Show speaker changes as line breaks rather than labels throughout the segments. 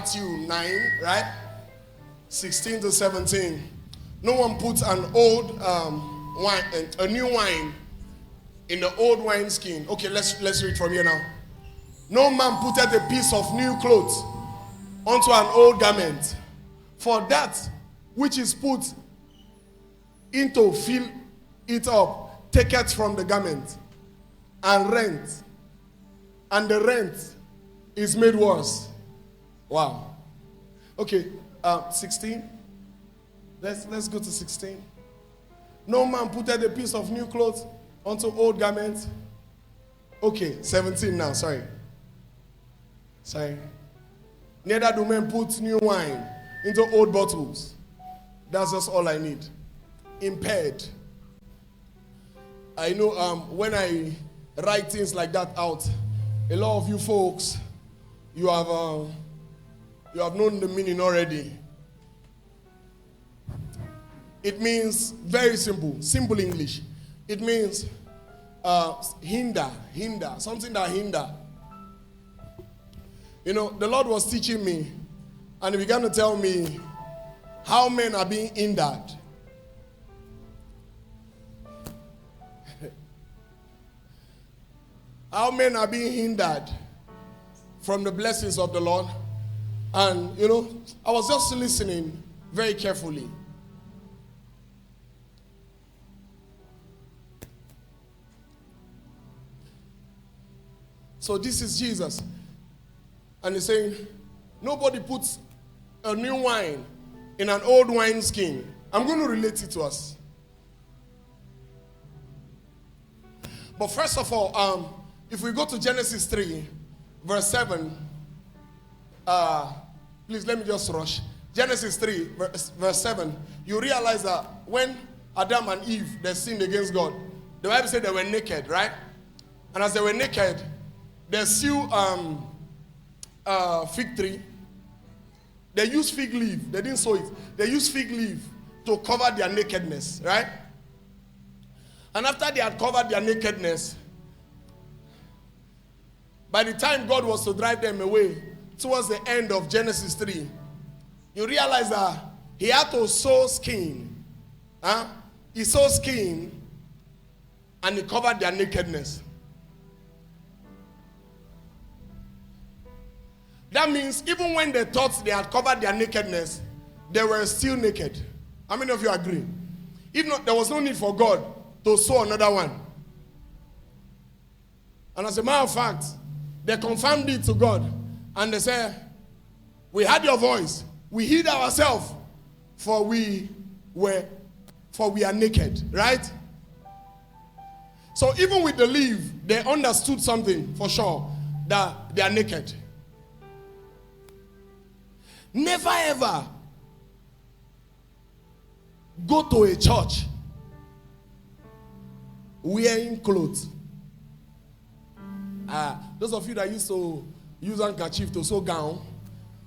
Matthew 9, right? 16 to 17. No one puts an old wine, a new wine in the old wineskin. Okay, let's read from here now. No man putteth a piece of new clothes onto an old garment, for that which is put into fill it up taketh from the garment, and rent, and the rent is made worse. Wow. Okay, 16. Let's go to 16. No man putteth a piece of new clothes onto old garments. Okay, 17 now, sorry. Neither do men put new wine into old bottles. That's just all I need. Impede. I know when I write things like that out, a lot of you folks, you have known the meaning already. It means very simple English. It means hinder, something that hinder. You know, the Lord was teaching me, and He began to tell me how men are being hindered. How men are being hindered from the blessings of the Lord. And, you know, I was just listening very carefully. So this is Jesus. And He's saying, nobody puts a new wine in an old wineskin. I'm going to relate it to us. But first of all, if we go to Genesis 3, verse 7, please let me just rush. Genesis 3, verse 7, you realize that when Adam and Eve, they sinned against God, the Bible said they were naked, right? And as they were naked, they sewed fig tree. They used fig leaf. They didn't sew it. They used fig leaf to cover their nakedness, right? And after they had covered their nakedness, by the time God was to drive them away, towards the end of Genesis 3, you realize that He had to sew skin. He sewed skin and He covered their nakedness. That means even when they thought they had covered their nakedness, they were still naked. How many of you agree? If not, there was no need for God to sew another one. And as a matter of fact, they confirmed it to God. And they said, we heard your voice. We hid ourselves, for we are naked. Right? So even with the leaf, they understood something for sure, that they are naked. Never ever go to a church wearing clothes. Those of you that used to use handkerchief to sew gown,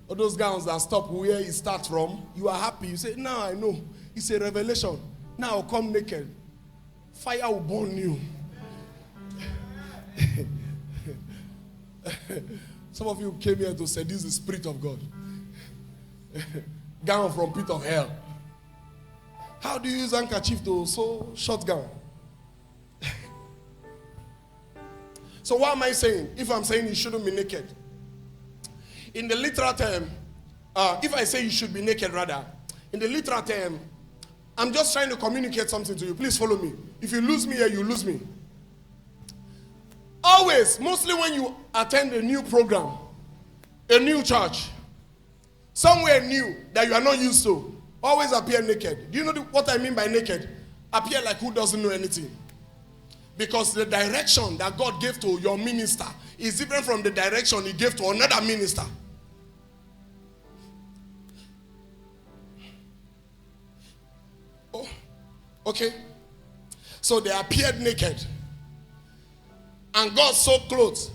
or those gowns that stop where it starts from, you are happy. You say, now I know. It's a revelation. Now I'll come naked. Fire will burn you. Some of you came here to say, this is the Spirit of God. Gown from pit of hell. How do you use handkerchief to sew short gown? So what am I saying? If I'm saying you shouldn't be naked. In the literal term, if I say you should be naked rather, in the literal term, I'm just trying to communicate something to you. Please follow me. If you lose me here, you lose me. Always, mostly when you attend a new program, a new church, somewhere new that you are not used to, always appear naked. Do you know what I mean by naked? Appear like who doesn't know anything. Because the direction that God gave to your minister is different from the direction He gave to another minister. Oh, okay. So they appeared naked. And God sewed clothes.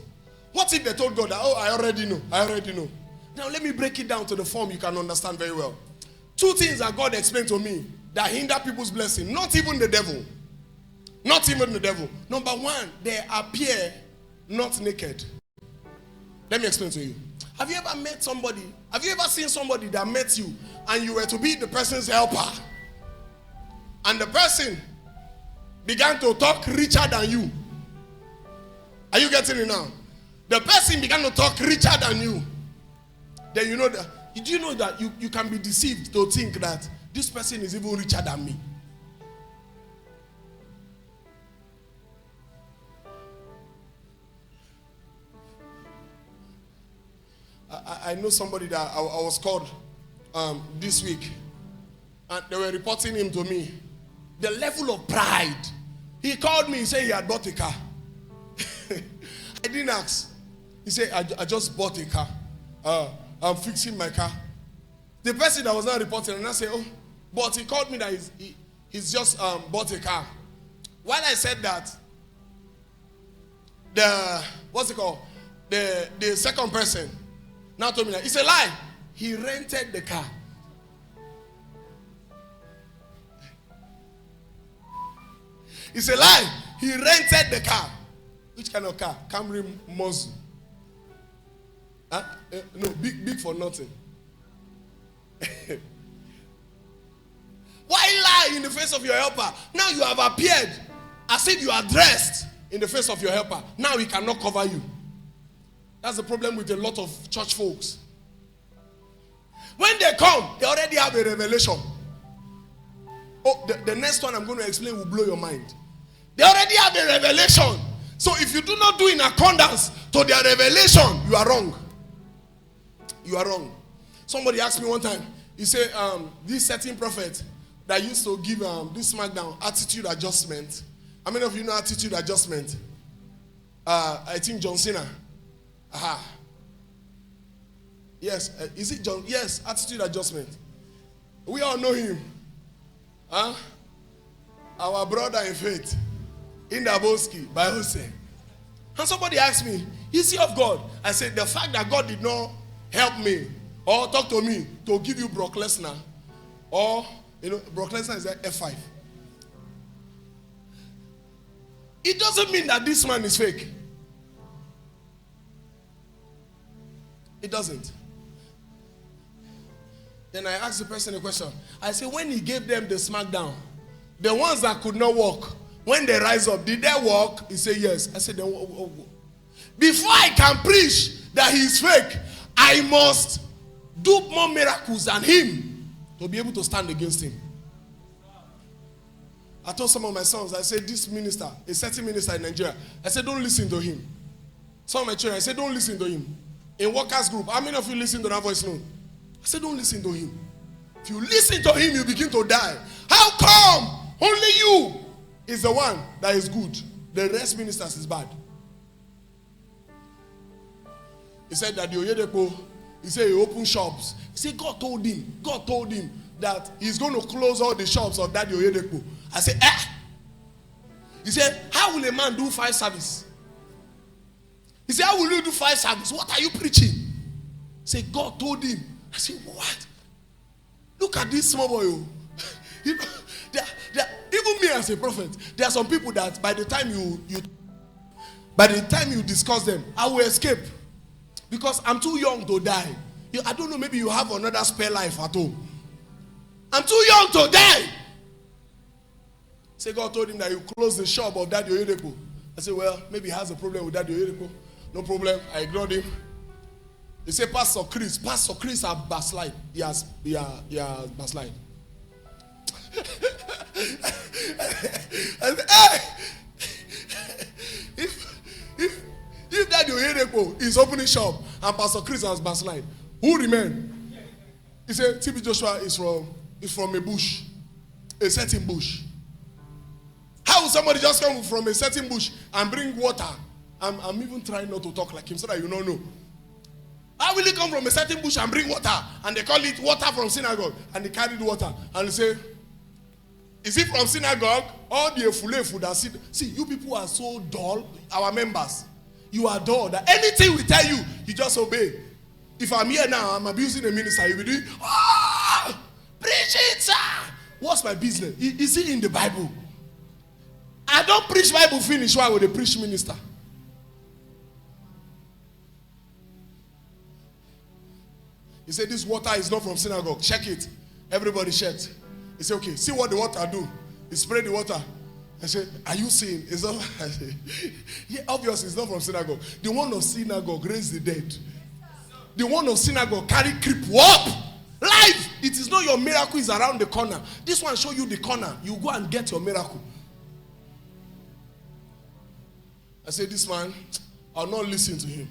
What if they told God that, oh, I already know. Now let me break it down to the form you can understand very well. Two things that God explained to me that hinder people's blessing. Not even the devil. Not even the devil. Number one, they appear not naked. Let me explain to you. Have you ever met somebody? Have you ever seen somebody that met you and you were to be the person's helper? And the person began to talk richer than you. Are you getting it now? The person began to talk richer than you. Then you know that. Do you know that you can be deceived to think that this person is even richer than me? I know somebody that I was called this week, and they were reporting him to me. The level of pride. He called me, he said he had bought a car. I didn't ask. He said, I just bought a car. I'm fixing my car. The person that was not reporting, and I said, oh, but he called me that he's just bought a car. While I said that, the second person now told me that it's a lie. He rented the car. It's a lie. He rented the car. Which kind of car? Camry Mozu. Huh? No, big for nothing. Why lie in the face of your helper? Now you have appeared as if you are dressed in the face of your helper. Now he cannot cover you. That's the problem with a lot of church folks. When they come, they already have a revelation. Oh, the next one I'm going to explain will blow your mind. They already have a revelation. So if you do not do in accordance to their revelation, you are wrong. You are wrong. Somebody asked me one time, he said, this certain prophet that used to give this smackdown attitude adjustment. How many of you know attitude adjustment? I think John Cena. Aha. Yes, is it John? Yes, attitude adjustment. We all know him. Huh? Our brother in faith. In the Boski, by Jose. And somebody asked me, is he of God? I said, the fact that God did not help me or talk to me to give you Brock Lesnar, or, Brock Lesnar is at F5. It doesn't mean that this man is fake. It doesn't. Then I asked the person a question. I said, when he gave them the smackdown, the ones that could not walk, when they rise up, did they walk? He said, yes. I said, then before I can preach that he is fake, I must do more miracles than him to be able to stand against him. I told some of my sons, I said, this minister, a certain minister in Nigeria, I said, don't listen to him. Some of my children, I said, don't listen to him. In workers group, how many of you listen to that voice note? I said, don't listen to him. If you listen to him, you begin to die. How come only you is the one that is good? The rest ministers is bad. He said that the Oyedepo, he said he opened shops. He said God told him that he's going to close all the shops of that Oyedepo. I said, He said, how will a man do 5 service? He said, how will you do 5 service? What are you preaching? He said, God told him. I said, what? Look at this small boy. Even me as a prophet, there are some people that by the time you discuss them, I will escape. Because I'm too young to die. I don't know, maybe you have another spare life at home. I'm too young to die. Say God told him that you close the shop of Daddy Oyedepo. I said, well, maybe he has a problem with Daddy Oyedepo. No problem. I ignored him. They say Pastor Chris has backslide. He has backslide. I said, hey, if Daddy Oyedepo is opening shop and Pastor Chris has backslide, who remain? He said TB Joshua is from a bush, a certain bush. How will somebody just come from a certain bush and bring water? I'm even trying not to talk like him so that you don't know. How will he come from a certain bush and bring water? And they call it water from synagogue. And they carried water. And they say, is it from synagogue? All the efulefu that see, you people are so dull. Our members, you are dull. That anything we tell you, you just obey. If I'm here now, I'm abusing a minister. You'll be doing, preach it, sir. What's my business? Is it in the Bible? I don't preach Bible finish. Why would they preach minister? He said, this water is not from synagogue. Check it. Everybody checked. He said, okay, see what the water do. He sprayed the water. I said, are you seeing? It's not. I said, yeah, obviously it's not from synagogue. The one of synagogue raised the dead. The one of synagogue carry cripple up. Life. It is not your miracle is around the corner. This one show you the corner. You go and get your miracle. I said, this man, I'll not listen to him.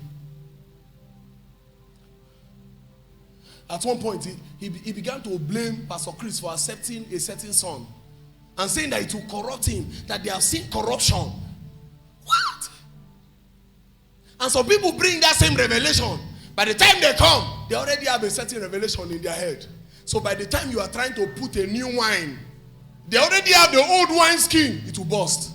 At one point, he began to blame Pastor Chris for accepting a certain son and saying that it will corrupt him, that they have seen corruption. What? And some people bring that same revelation. By the time they come, they already have a certain revelation in their head. So by the time you are trying to put a new wine, they already have the old wine skin. It will burst.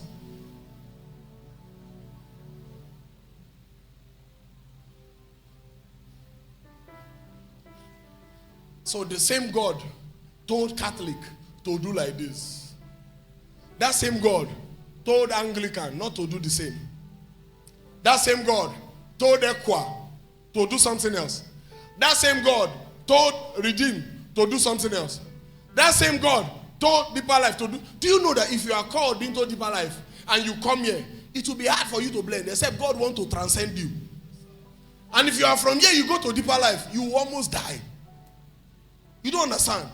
So the same God told Catholic to do like this. That same God told Anglican not to do the same. That same God told Equa to do something else. That same God told Redeem to do something else. That same God told Deeper Life to do. Do you know that if you are called into Deeper Life and you come here, it will be hard for you to blend, except God wants to transcend you. And if you are from here, you go to Deeper Life, you will almost die. You don't understand.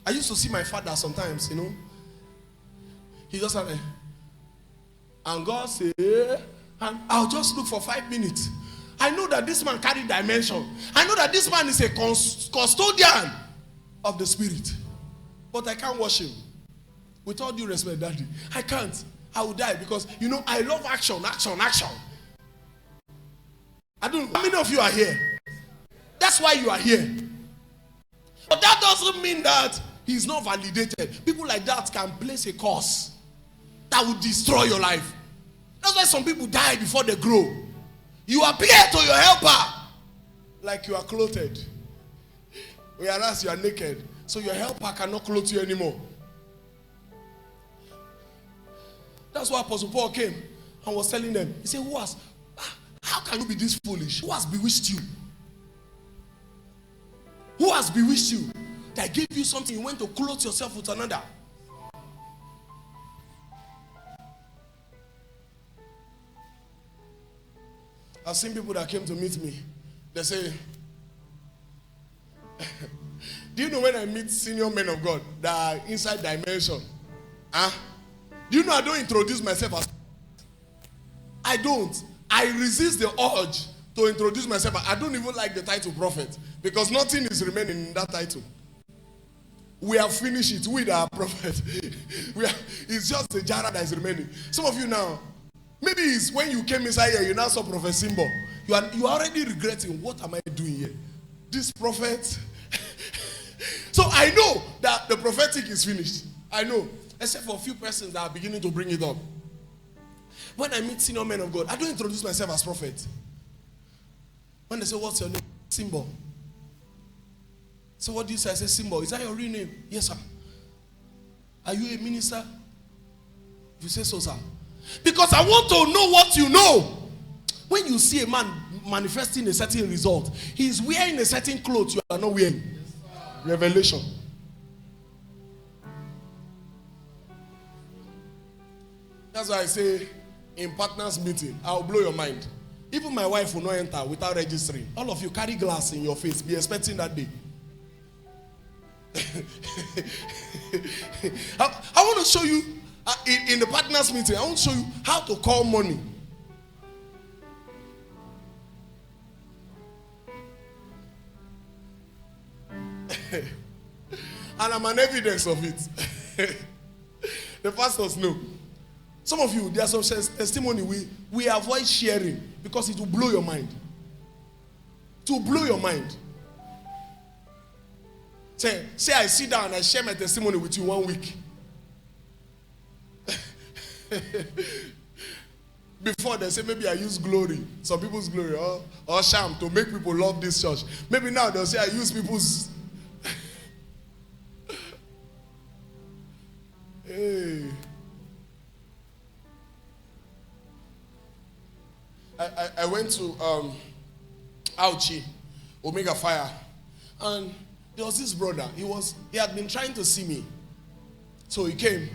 I used to see my father sometimes, you know. He just had and God said, and I'll just look for 5 minutes. I know that this man carried dimension. I know that this man is a custodian of the spirit. But I can't watch him. With all due respect, Daddy, I can't. I will die because, you know, I love action. I don't know. How many of you are here? That's why you are here. But that doesn't mean that he's not validated. People like that can place a curse that will destroy your life. That's why some people die before they grow. You appear to your helper like you are clothed, whereas you are naked. So your helper cannot clothe you anymore. That's why Apostle Paul came and was telling them. He said, how can you be this foolish? Who has bewitched you? Who has bewitched you? That gave you something, you went to clothe yourself with another. I've seen people that came to meet me. They say, do you know when I meet senior men of God that are inside dimension? Do you know I don't introduce myself as... I don't. I resist the urge to introduce myself. I don't even like the title prophet because nothing is remaining in that title. We have finished it with our prophet. It's just the jara that is remaining. Some of you now, maybe it's when you came inside here, you now saw Prophet Sinbo. You are already regretting, what am I doing here? This prophet. So I know that the prophetic is finished. I know. Except for a few persons that are beginning to bring it up. When I meet senior men of God, I don't introduce myself as prophet. When they say, what's your name? Sinbo. So what do you say? I say, Sinbo. Is that your real name? Yes, sir. Are you a minister? You say so, sir. Because I want to know what you know. When you see a man manifesting a certain result, he is wearing a certain clothes you are not wearing. Revelation. That's why I say, in partners meeting, I'll blow your mind. Even my wife will not enter without registering. All of you carry glass in your face. Be expecting that day. I want to show you, in the partners meeting, I want to show you how to call money. And I'm an evidence of it. The pastors know. Some of you, there's some testimony we avoid sharing because it will blow your mind. It will blow your mind. Say I sit down and I share my testimony with you 1 week. Before they say maybe I use glory, some people's glory or sham to make people love this church. Maybe now they'll say I use people's. Hey. I went to Auchi Omega Fire. And there was this brother. He had been trying to see me. So he came.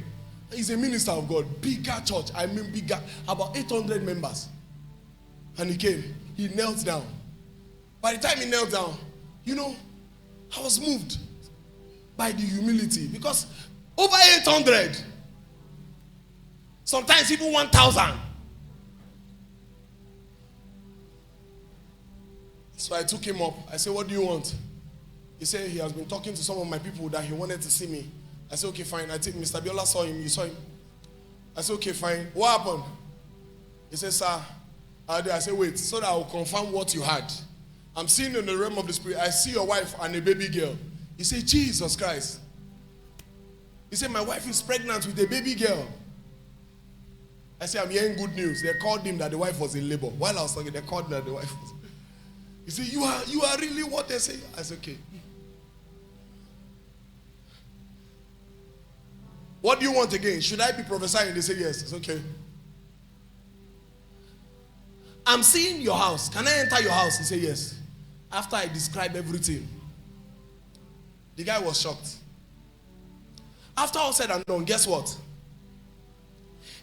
He's a minister of God. Bigger church. I mean bigger. About 800 members. And he came. He knelt down. By the time he knelt down, I was moved by the humility. Because over 800. Sometimes even 1,000. So I took him up. I said, what do you want? He said he has been talking to some of my people that he wanted to see me. I said, okay, fine. I think Mr. Biola saw him. You saw him. I said, okay, fine. What happened? He said, sir. I said, wait, so that I will confirm what you had. I'm seeing in the realm of the spirit, I see your wife and a baby girl. He said, Jesus Christ. He said, my wife is pregnant with a baby girl. I said, I'm hearing good news. They called him that the wife was in labor. While I was talking, they called him that the wife was. He said, you are really what they say? I said, okay. What do you want again? Should I be prophesying? They said, yes. It's okay. I'm seeing your house. Can I enter your house? He said, yes. After I described everything, the guy was shocked. After all said and done, guess what?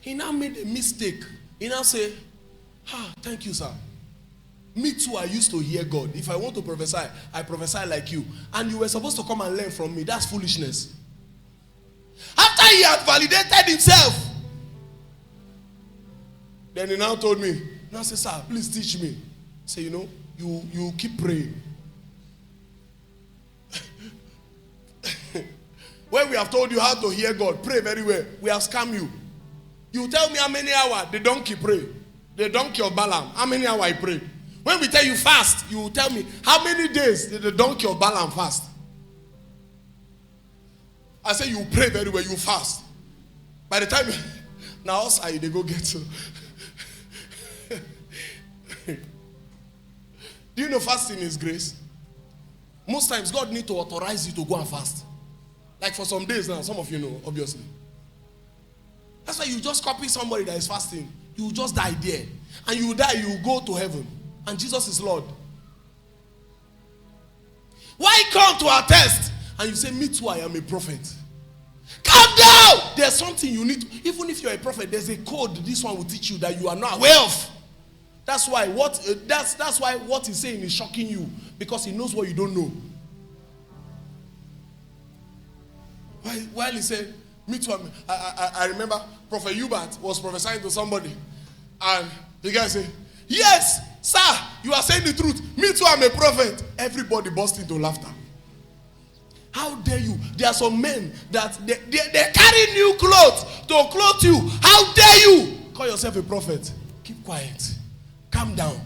He now made a mistake. He now said, thank you, sir. Me too, I used to hear God. If I want to prophesy, I prophesy like you. And you were supposed to come and learn from me. That's foolishness. After he had validated himself, then he now told me, now say, sir, please teach me. Say, you keep praying. When we have told you how to hear God, pray very well. We have scammed you. You tell me how many hours the donkey pray. The donkey of Balaam, how many hours he pray. When we tell you fast, you will tell me how many days did the donkey of Balaam fast. I say you pray very well, you fast. By the time, now also they go get to. Do you know fasting is grace? Most times God needs to authorize you to go and fast. Like for some days now, some of you know, obviously. That's why you just copy somebody that is fasting. You just die there. And you die, you go to heaven. And Jesus is Lord. Why come to attest? And you say, me too, I am a prophet. Calm down! There's something you need to, even if you're a prophet, there's a code this one will teach you that you are not aware of. That's why what he's saying is shocking you. Because he knows what you don't know. While he said, me too, I remember Prophet Hubert was prophesying to somebody. And the guy said, yes, sir, you are saying the truth. Me too, I'm a prophet. Everybody burst into laughter. How dare you? There are some men that they carry new clothes to clothe you. How dare you? Call yourself a prophet. Keep quiet. Calm down.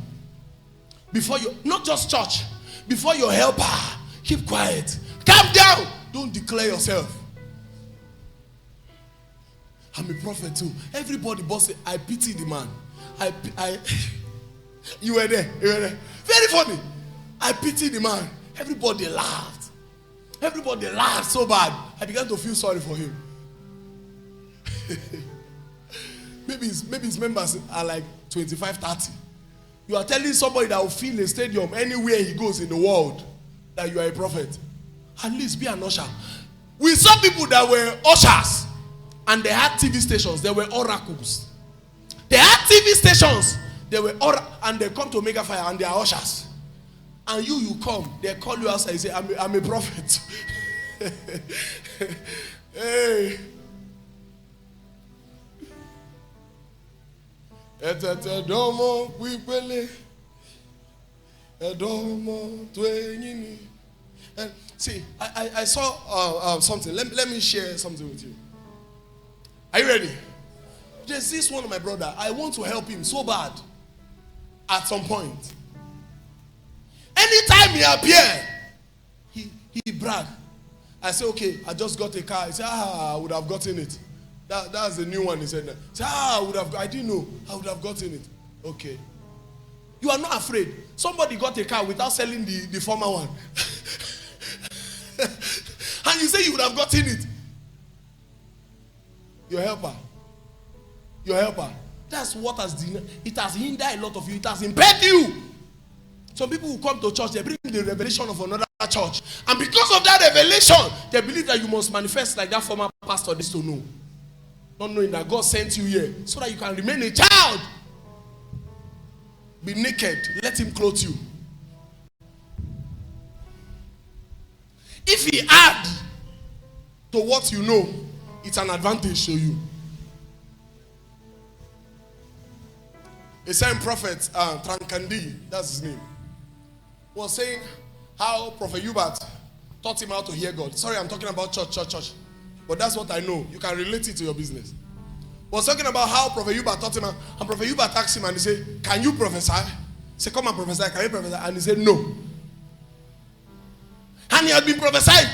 Before you, not just church, before your helper, keep quiet. Calm down. Don't declare yourself. I'm a prophet too. Everybody busted. I pity the man. You were there. Very funny. I pity the man. Everybody laughed. Everybody laughed so bad. I began to feel sorry for him. maybe his members are like 25, 30. You are telling somebody that will fill a stadium anywhere he goes in the world that you are a prophet. At least be an usher. We saw people that were ushers and they had TV stations. They were oracles. They had TV stations. They were and they come to Omega Fire and they are ushers. And you come, they call you outside and say, I'm a prophet. Hey. And see, I saw something. Let me share something with you. Are you ready? There's this one of my brother. I want to help him so bad. At some point. Anytime he appear, he brag. I say, okay, I just got a car. He said, I would have gotten it. That's the new one. He said, I didn't know. I would have gotten it. Okay. You are not afraid. Somebody got a car without selling the former one. And you say you would have gotten it. Your helper. Your helper. That's what has hindered a lot of you. It has impeded you. Some people who come to church, they bring the revelation of another church. And because of that revelation, they believe that you must manifest like that former pastor needs to know. Not knowing that God sent you here so that you can remain a child. Be naked. Let him clothe you. If he add to what you know, it's an advantage to you. A certain prophet, Trankandi, that's his name, was saying how Prophet Hubert taught him how to hear God. Sorry, I'm talking about church. But that's what I know. You can relate it to your business. Was talking about how Prophet Hubert taught him, and Prophet Hubert asked him and he said, can you prophesy? He said, come and prophesy. Can you prophesy? And he said, no. And he had been prophesying.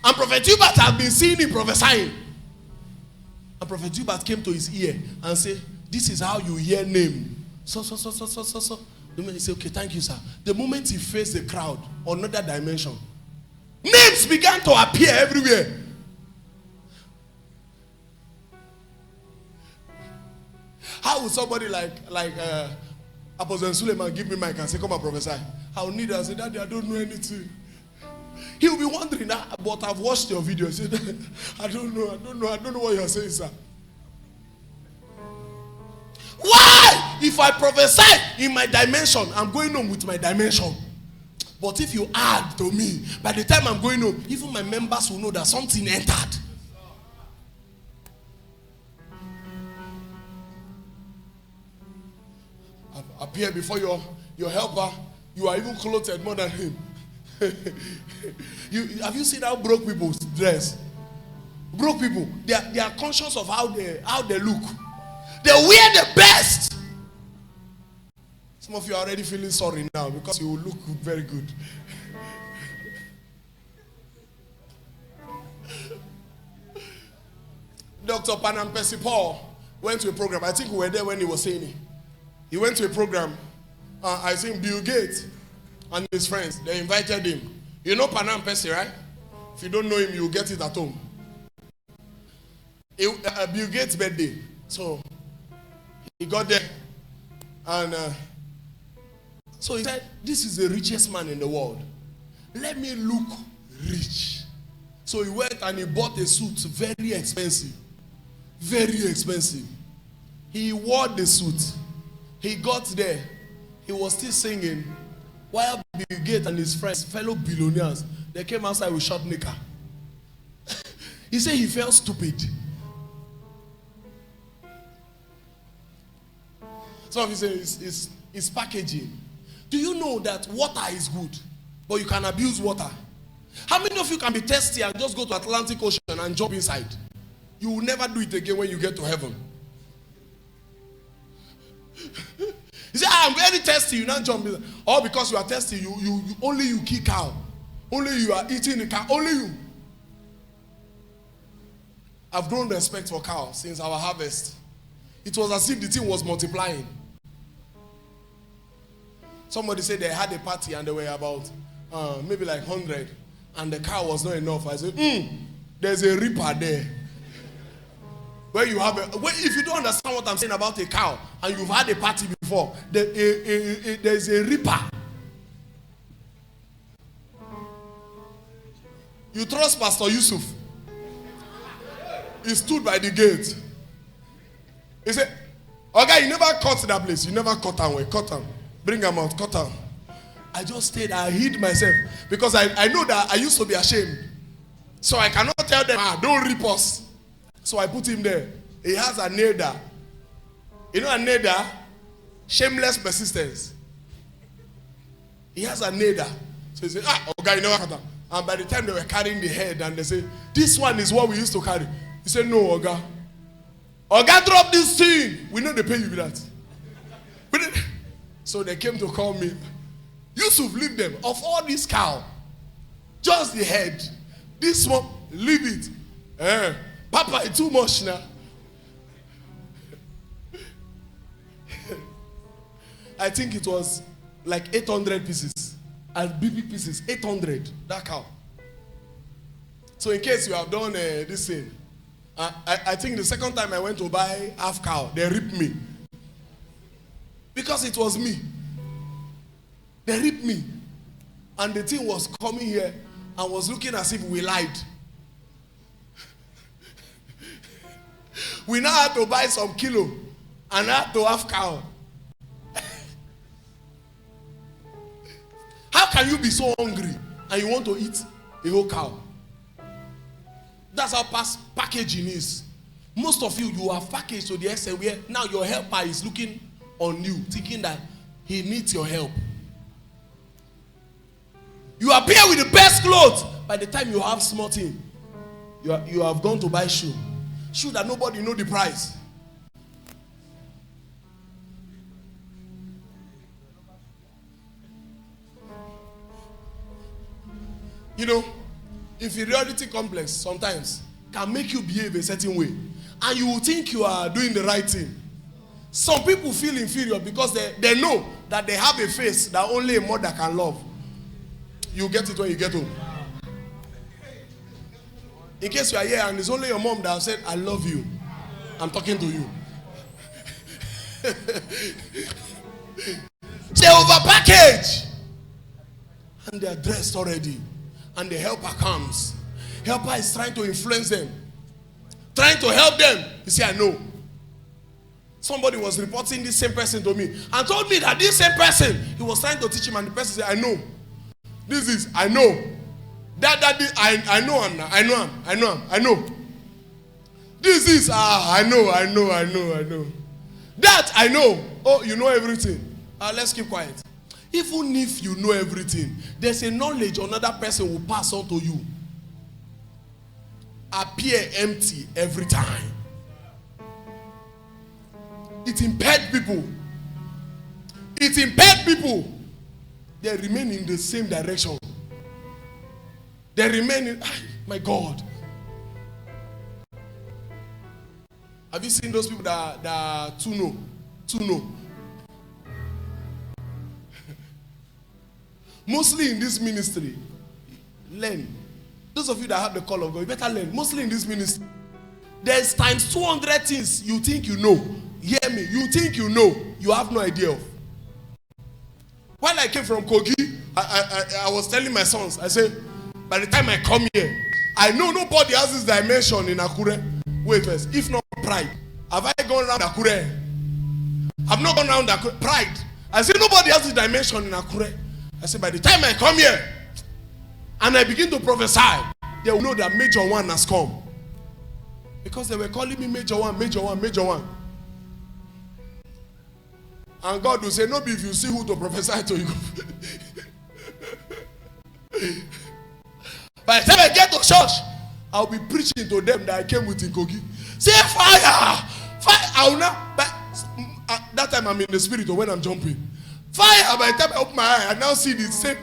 And Prophet Hubert had been seeing him prophesying. And Prophet Hubert came to his ear and said, this is how you hear name. So. The moment he said, okay, thank you, sir. The moment he faced the crowd, another dimension, names began to appear everywhere. How would somebody like Apostle Suleiman give me mic and say, come and prophesy? I will need it. I say, Daddy, I don't know anything. He will be wondering, but I've watched your video. He said, I don't know what you're saying, sir. Why? If I prophesy in my dimension, I'm going home with my dimension. But if you add to me, by the time I'm going home, even my members will know that something entered. Appear before your helper, you are even clothed more than him. Have you seen how broke people dress? Broke people, they are conscious of how they look. They wear the best. Some of you are already feeling sorry now because you look very good. Dr. Panam Percy Paul went to a program. I think we were there when he was saying it. He went to a program. I think Bill Gates and his friends, they invited him. You know Panam Percy, right? If you don't know him, you'll get it at home. Bill Gates' birthday. So he got there. And so he said, this is the richest man in the world. Let me look rich. So he went and he bought a suit, very expensive. Very expensive. He wore the suit. He got there. He was still singing. While Bill Gates and his friends, fellow billionaires, they came outside with short knicker. He said he felt stupid. Some of you say it's packaging. Do you know that water is good, but you can abuse water? How many of you can be thirsty and just go to Atlantic Ocean and jump inside? You will never do it again when you get to heaven. You say, I'm very thirsty, you not jump in. Or because you are thirsty, you only you kill cow. Only you are eating the cow. Only you. I've grown respect for cow since our harvest. It was as if the thing was multiplying. Somebody said they had a party and they were about maybe like 100 and the cow was not enough. I said, there's a reaper there. Where you have if you don't understand what I'm saying about a cow and you've had a party before, there's a reaper. You trust Pastor Yusuf? He stood by the gate. He said, okay, you never cut that place. You never cut him. Cut him. Bring him out. Cut him. I just stayed. I hid myself. Because I know that I used to be ashamed. So I cannot tell them, don't rip us. So I put him there. He has a neda. You know a neda? Shameless persistence. He has a neda. So he said, okay, you never cut him. And by the time they were carrying the head and they say, this one is what we used to carry. He said, no, Oga. Oga, drop this thing. We know they pay you with that. So they came to call me. Yusuf, leave them. Of all this cow, just the head. This one, leave it. Papa, it's too much now. I think it was like 800 pieces. And big pieces, 800, that cow. So in case you have done this thing, I think the second time I went to buy half cow, they ripped me. Because it was me. They ripped me. And the thing was coming here and was looking as if we lied. We now had to buy some kilo and had to have cow. How can you be so hungry and you want to eat a whole cow? That's how packaging is. Most of you are packaged to the extent where now your helper is looking on you, thinking that he needs your help. You appear with the best clothes. By the time you have small thing, you have gone to buy shoe that nobody know the price. You know, inferiority complex sometimes can make you behave a certain way, and you will think you are doing the right thing. Some people feel inferior because they know that they have a face that only a mother can love. You get it when you get home. In case you are here and it's only your mom that has said, I love you, I'm talking to you. They overpackage and they are dressed already, and the helper comes. Helper is trying to influence them, trying to help them. You see, I know. Somebody was reporting this same person to me and told me that this same person, he was trying to teach him, and the person said, I know. This is, I know. I know him now. I know. This is, I know. That, I know. Oh, you know everything. Let's keep quiet. Even if you know everything, there's a knowledge another person will pass on to you. Appear empty every time. It impaired people. They remain in the same direction. They remain in, my God. Have you seen those people that too know? Mostly in this ministry, learn. Those of you that have the call of God, you better learn. Mostly in this ministry, there's times 200 things you think you know. Hear me. You think you know, you have no idea of. When I came from Kogi, I was telling my sons, I said, by the time I come here, I know nobody has this dimension in Akure. Wait first, if not pride. Have I gone around Akure? I've not gone around Akure. Pride. I said nobody has this dimension in Akure. I said by the time I come here, and I begin to prophesy, they will know that Major One has come. Because they were calling me Major One. And God will say, no, if you see who to prophesy to you. By the time I get to church, I'll be preaching to them that I came with in Kogi. Say fire! I will not. But that time I'm in the spirit, or when I'm jumping. Fire! By the time I open my eye, I now see the same.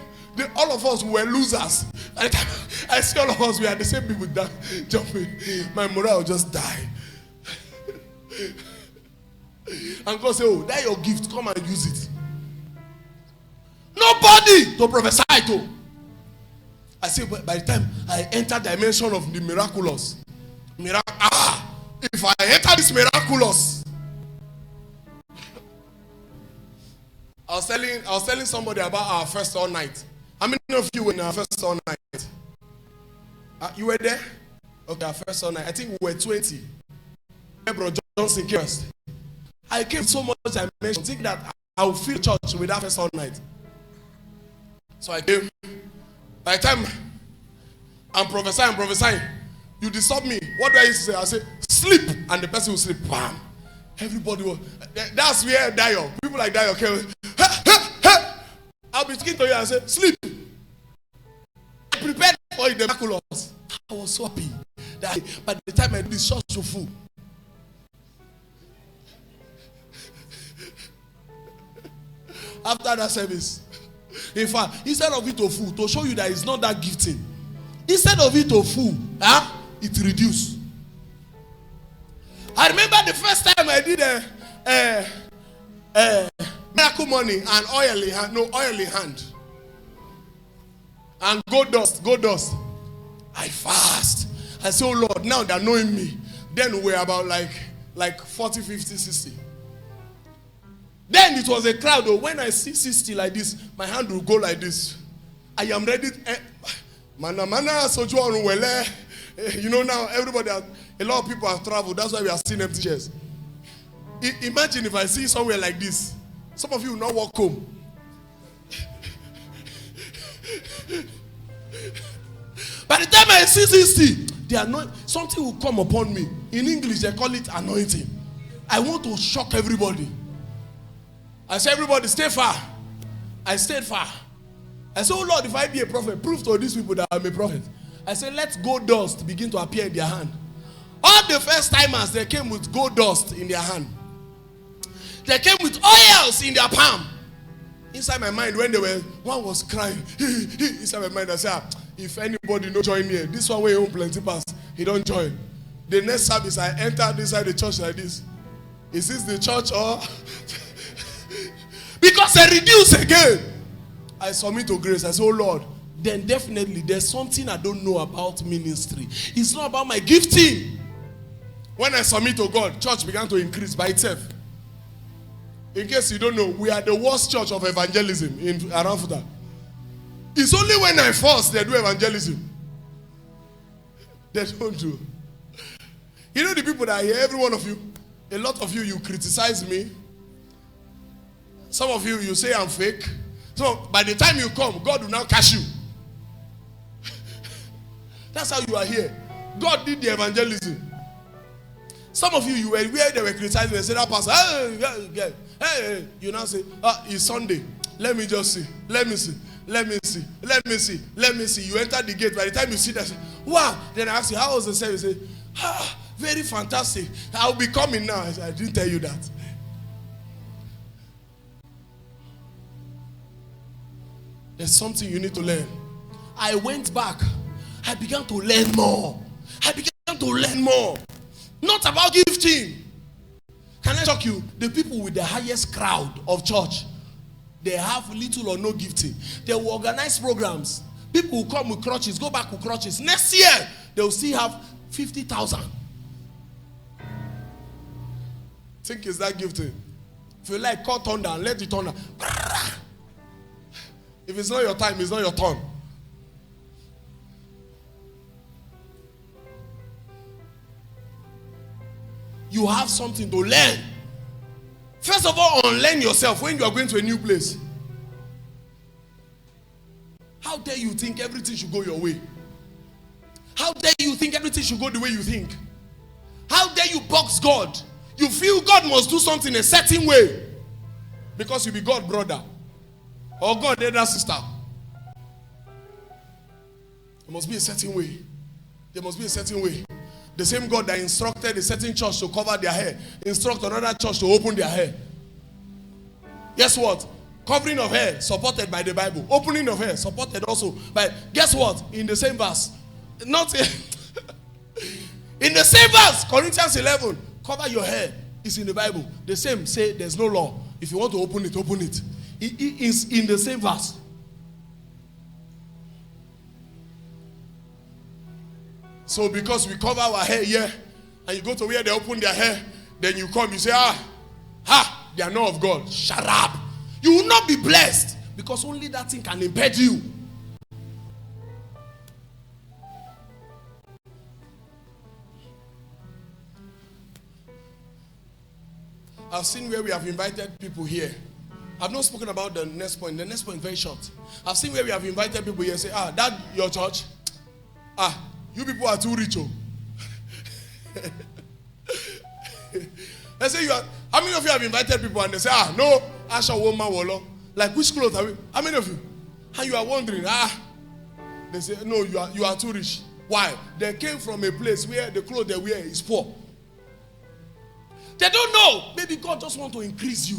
All of us were losers. By the time I see all of us, we are the same people that jumping. My morale just die. And God say, oh, that's your gift. Come and use it. Nobody to prophesy to. I say, by the time I enter dimension of the miraculous, if I enter this miraculous, I was telling somebody about our first all night. How many of you were in our first all night? You were there? Okay, our first all night. I think we were 20. Bro Johnson first. I came so much dimension, think that I will fill church with that first all night. So I came. By the time I'm prophesying, you disturb me. What do I used to say? I say, sleep, and the person will sleep. Bam. Everybody will. That's where Dio. People like Dio came. I'll be speaking to you and say, sleep. I prepared for the miraculous. I was so happy that by the time I did this, church was full. After that service, in fact, instead of it to full, to show you that it's not that gifting, instead of it to full, it reduced. I remember the first time I did a miracle money and oil in hand, and gold dust. I fast. I say, oh Lord, now they're knowing me. Then we're about like 40, 50, 60. Then it was a crowd. Though. When I see 60 like this, my hand will go like this. I am ready. You know now, everybody, a lot of people have traveled. That's why we are seeing empty chairs. Imagine if I see somewhere like this. Some of you will not walk home. By the time I see 60, something will come upon me. In English, they call it anointing. I want to shock everybody. I say, everybody, stay far. I stayed far. I said, oh Lord, if I be a prophet, prove to these people that I'm a prophet. I said, let gold dust begin to appear in their hand. All the first timers, they came with gold dust in their hand. They came with oils in their palm. Inside my mind, when one was crying, inside my mind, I said, if anybody no join here, this one way home plenty pass, he don't join. The next service, I entered inside the church like this. Is this the church or? Because they reduce again. I submit to grace. I say, oh Lord, then definitely there's something I don't know about ministry. It's not about my gifting. When I submit to God, church began to increase by itself. In case you don't know, we are the worst church of evangelism in Aranfuta. It's only when I force they do evangelism. They don't do. You know the people that are here, every one of you, a lot of you, you criticize me. Some of you, you say I'm fake. So by the time you come, God will now catch you. That's how you are here. God did the evangelism. Some of you, you were where they were criticizing and said, that pastor, hey, you now say, it's Sunday. Let me just see. Let me see. Let me see. Let me see. Let me see. You enter the gate. By the time you see that, wow. Then I ask you, how was the service? You say, very fantastic. I'll be coming now. I didn't tell you that. There's something you need to learn. I went back. I began to learn more. Not about gifting. Can I shock you? The people with the highest crowd of church, they have little or no gifting. They will organize programs. People will come with crutches, go back with crutches. Next year, they will still have 50,000. Think it's that gifting. If you like, call thunder and let it thunder. If it's not your time, it's not your turn. You have something to learn. First of all, unlearn yourself when you are going to a new place. How dare you think everything should go your way? How dare you think everything should go the way you think? How dare you box God? You feel God must do something a certain way because you be God brother or God elder sister. There must be a certain way. There must be a certain way. The same God that instructed a certain church to cover their hair, instruct another church to open their hair. Guess what? Covering of hair supported by the Bible. Opening of hair supported also by, guess what? In the same verse. Not in the same verse, Corinthians 11, cover your hair is in the Bible. The same say there's no law. If you want to open it, open it. It is in the same verse. So because we cover our hair here, and you go to where they open their hair, then you come, you say, they are not of God. Shut up. You will not be blessed because only that thing can impede you. I've seen where we have invited people here. I've not spoken about the next point. The next point is very short. I've seen where we have invited people here and say, that your church? You people are too rich. They say how many of you have invited people and they say, no, Asha woman wolo. Like which clothes are we? How many of you? And you are wondering, they say, no, you are too rich. Why? They came from a place where the clothes they wear is poor. They don't know. Maybe God just want to increase you.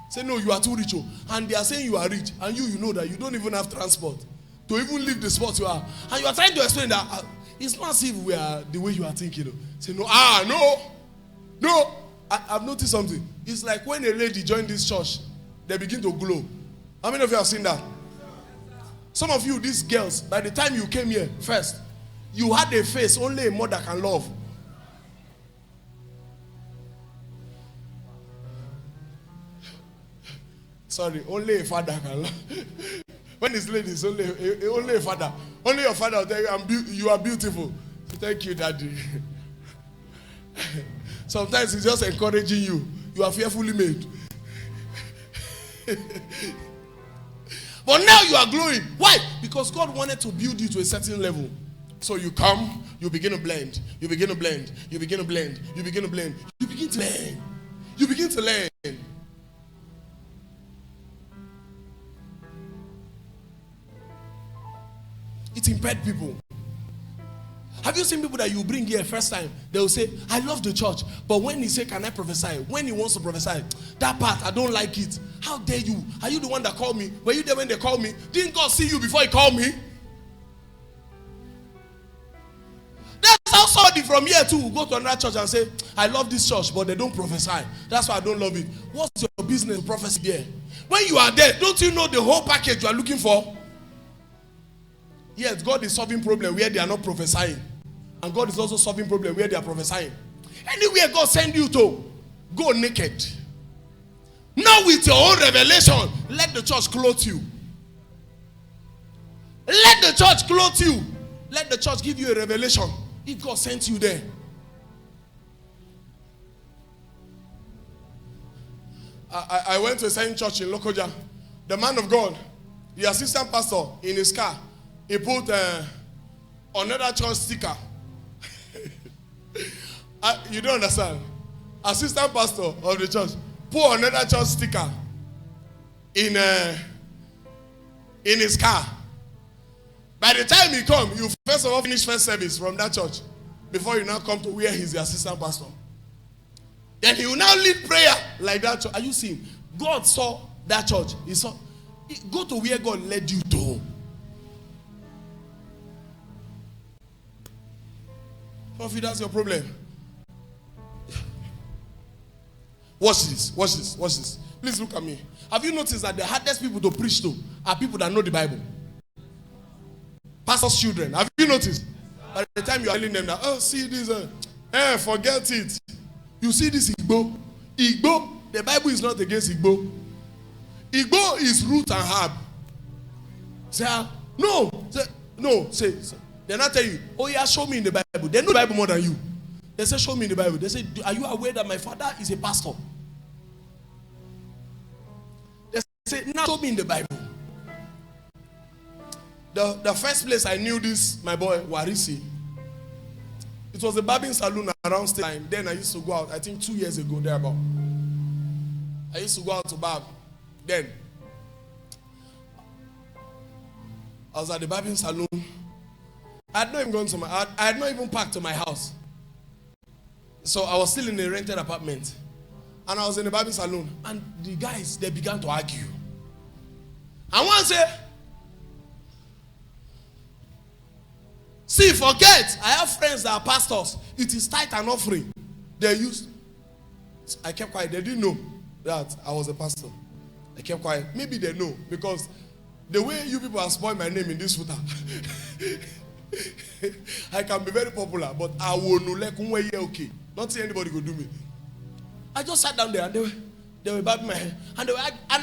Say, no, you are too rich. And they are saying you are rich. And you know that you don't even have transport to even leave the spot you are. And you are trying to explain that it's not as if we are the way you are thinking. Say, no, no. I've noticed something. It's like when a lady joined this church, they begin to glow. How many of you have seen that? Some of you, these girls, by the time you came here first, you had a face only a mother can love. Sorry, only a father can love. When it's ladies, only a father. Only your father will tell you, you are beautiful. So thank you, Daddy. Sometimes he's just encouraging you. You are fearfully made. But now you are glowing. Why? Because God wanted to build you to a certain level. So you come, you begin to blend. You begin to blend. You begin to blend. You begin to blend. You begin to learn. You begin to learn. It impaired people. Have you seen people that you bring here first time? They will say, I love the church. But when he say, can I prophesy? When he wants to prophesy, that part, I don't like it. How dare you? Are you the one that called me? Were you there when they called me? Didn't God see you before he called me? That's how somebody from here too will go to another church and say, I love this church, but they don't prophesy. That's why I don't love it. What's your business prophecy there? When you are there, don't you know the whole package you are looking for? Yes, God is solving problems where they are not prophesying. And God is also solving problems where they are prophesying. Anywhere God send you to, go naked. Now with your own revelation, let the church clothe you. Let the church clothe you. Let the church give you a revelation. If God sent you there. I went to a certain church in Lokoja. The man of God, the assistant pastor, in his car, he put another church sticker. You don't understand. Assistant pastor of the church put another church sticker in his car. By the time he come, you first of all finish first service from that church before you now come to where he's the assistant pastor. Then he will now lead prayer like that church. Are you seeing? God saw that church. He saw. Go to where God led you to. If that's your problem. Watch this, watch this, watch this. Please look at me. Have you noticed that the hardest people to preach to are people that know the Bible? Pastors' children. Have you noticed? By the time you are telling them that, oh, see this, forget it. You see this Igbo. Igbo, the Bible is not against Igbo. Igbo is root and herb. Say, say. They not tell you, oh yeah, show me in the Bible. They know the Bible more than you. They say, show me in the Bible. They say, are you aware that my father is a pastor? They say, now show me in the Bible. The first place I knew this, my boy, Warisi, it was a barbing salon around state time. Then I used to go out, I think 2 years ago, thereabout. I used to go out to barb. Then, I was at the barbing salon. I had not even gone to I had not even parked to my house. So I was still in a rented apartment. And I was in the barbing salon. And the guys, they began to argue. And one said, see, forget. I have friends that are pastors. It is tithe and offering. They used. I kept quiet. They didn't know that I was a pastor. I kept quiet. Maybe they know. Because the way you people have spoiled my name in this footer. I can be very popular, but I will no like okay. Not see anybody go do me. I just sat down there and they were bobbing my head. And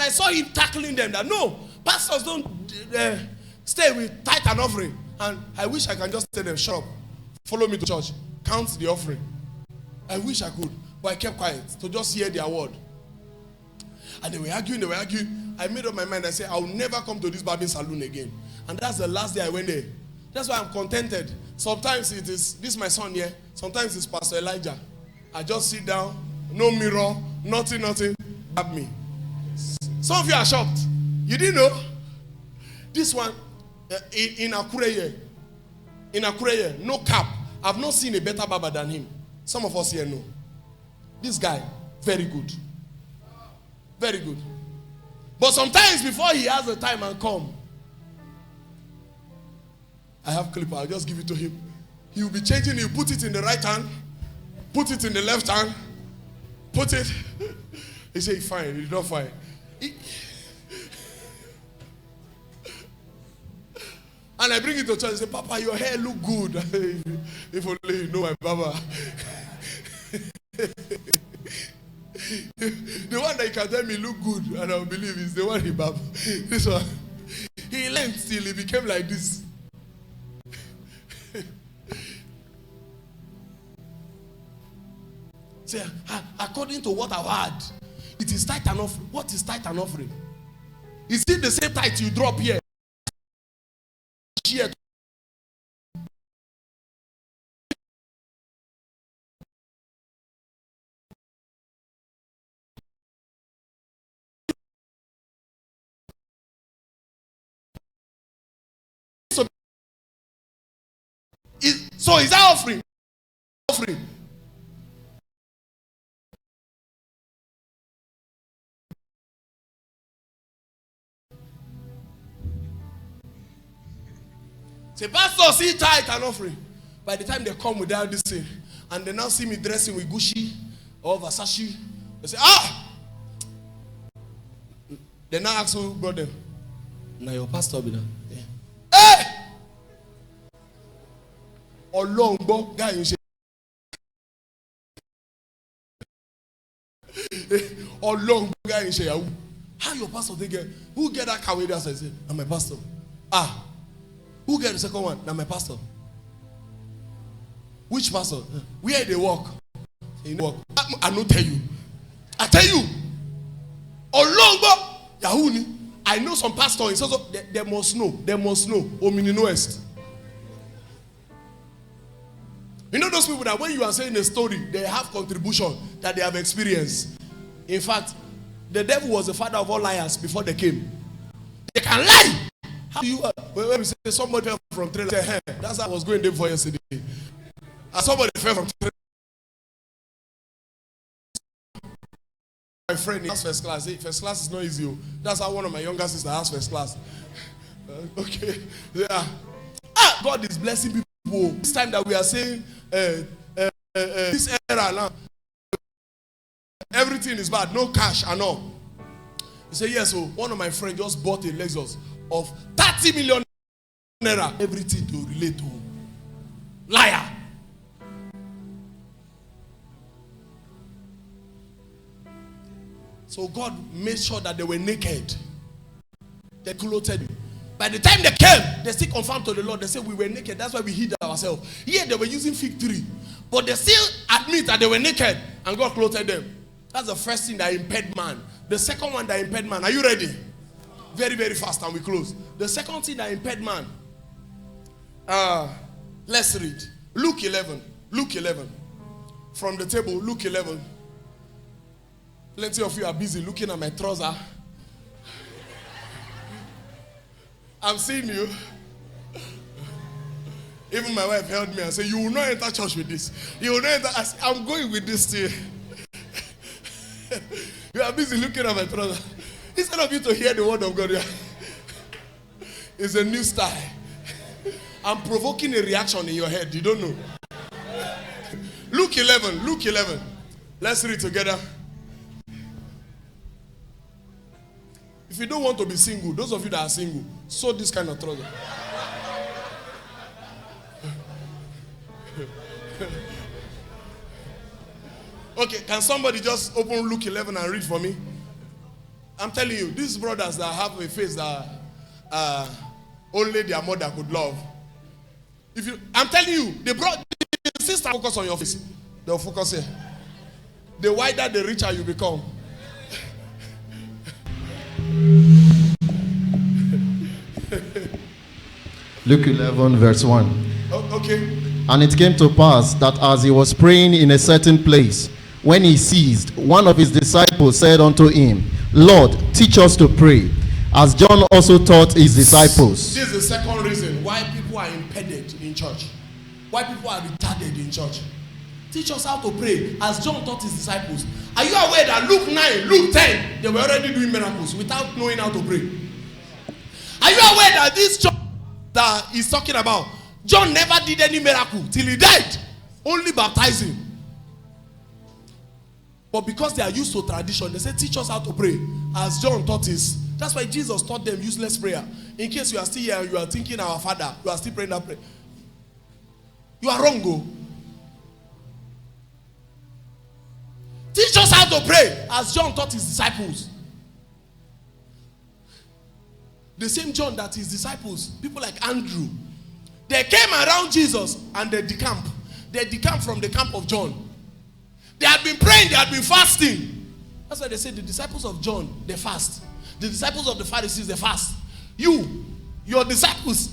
I saw him tackling them that no, pastors don't stay with tithe and offering. And I wish I can just tell them, shut up, follow me to church, count the offering. I wish I could, but I kept quiet to just hear their word. And they were arguing. I made up my mind. I said, I will never come to this barbing salon again. And that's the last day I went there. That's why I'm contented. Sometimes it is, this is my son here. Sometimes it's Pastor Elijah. I just sit down, no mirror, nothing, grab me. Some of you are shocked. You didn't know? This one, in Akure, no cap. I've not seen a better barber than him. Some of us here know. This guy, very good. Very good. But sometimes before he has the time and come, I have clipper, I'll just give it to him. He will be changing, he'll put it in the right hand, put it in the left hand, put it. He say, fine, he's not fine. And I bring it to church and say, Papa, your hair look good. If only you know my Baba. The one that you can tell me look good and I'll believe is the one he bab. This one. He learned till he became like this. Say, according to what I've heard, it is tithe and offering. What is tithe and offering? Is it the same tithe you drop here? So is that offering? Offering. Say, pastor, see tithe and offering. By the time they come without this thing, and they now see me dressing with Gucci or Versace, they say, ah! They now ask who brought them. Now your pastor be there. Yeah. Hey! Or long guy in shape. Or long guy in shape. How your pastor they get? Who get that car with us? I say, I'm my pastor. Ah. Who get the second one? Now my pastor. Which pastor? Where they walk? I don't tell you. I tell you. Olongbo Yahuni. I know some pastors. Also, they must know. They must know. Omini West. You know those people that when you are saying a story, they have contribution that they have experienced. In fact, the devil was the father of all liars before they came. They can lie. How do you when we say somebody fell from train, say, hey, that's how I was going there for yesterday. And somebody fell from train. My friend, he has first class. Hey, first class is not easy. That's how one of my younger sisters has first class. Okay. Yeah. God is blessing people. This time that we are saying this era now, everything is bad, no cash and all. He said, yes, so one of my friends just bought a Lexus of 30 million naira. Everything to relate to. Liar. So God made sure that they were naked. They clothed him. By the time they came, they still confirmed to the Lord. They said, we were naked. That's why we hid ourselves. Here they were using fig tree. But they still admit that they were naked. And God clothed them. That's the first thing that impaired man. The second one that impaired man. Are you ready? Very, very fast and we close. The second thing that impaired man. Let's read. Luke 11. Luke 11. From the table, Luke 11. Plenty of you are busy looking at my trouser. I'm seeing you. Even my wife held me and said, you will not enter church with this. You will not enter. I'm going with this too. You are busy looking at my trouser. Instead of you to hear the word of God, it's a new style. I'm provoking a reaction in your head. You don't know. Luke 11. Luke 11. Let's read together. If you don't want to be single, those of you that are single, sew this kind of trouser. Okay, can somebody just open Luke 11 and read for me? I'm telling you, these brothers that have a face that only their mother could love. I'm telling you, the sister focus on your face. They'll focus here. The wider, the richer you become.
Luke 11 verse 1.
Okay.
And it came to pass that as he was praying in a certain place, when he ceased, one of his disciples said unto him, Lord, teach us to pray, as John also taught his disciples.
This is the second reason why people are impeded in church. Why people are retarded in church. Teach us how to pray, as John taught his disciples. Are you aware that Luke 9, Luke 10, they were already doing miracles without knowing how to pray? Are you aware that this church that he's talking about, John never did any miracle till he died, only baptizing? But because they are used to tradition, they say, teach us how to pray, as John taught us. That's why Jesus taught them useless prayer. In case you are still here and you are thinking our Father, you are still praying that prayer, you are wrong, go. Teach us how to pray as John taught his disciples. The same John that his disciples, people like Andrew, they came around Jesus and they decamped. They decamped from the camp of John. They had been praying, they had been fasting. That's why they say the disciples of John, they fast. The disciples of the Pharisees, they fast. Your disciples.